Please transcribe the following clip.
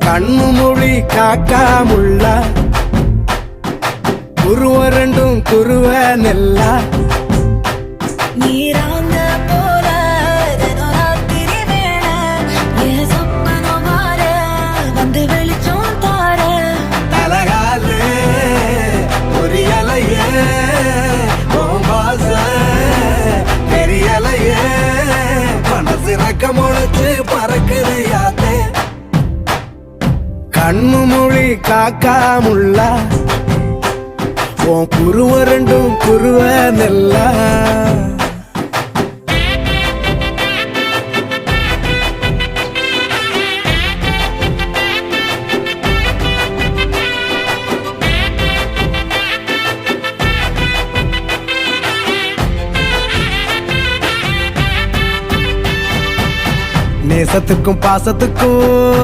கண்ணு மொழி காக்காமுள்ள குருவ ரெண்டும் குருவ நெல்லா நீராங்க போல ராத்திரி வேளை என் சொப்பனம் மாற வந்து வெளிச்சம் தார தலகாலே பொரியலையே பாச பெரியலையே மனசு ரக்க முளைச்சு பறக்குது யாத்தே கண்ணு மொழி காக்காமுள்ள உன் குருவ ரெண்டும் குருவ நெல்லா நேசத்துக்கும் பாசத்துக்கும்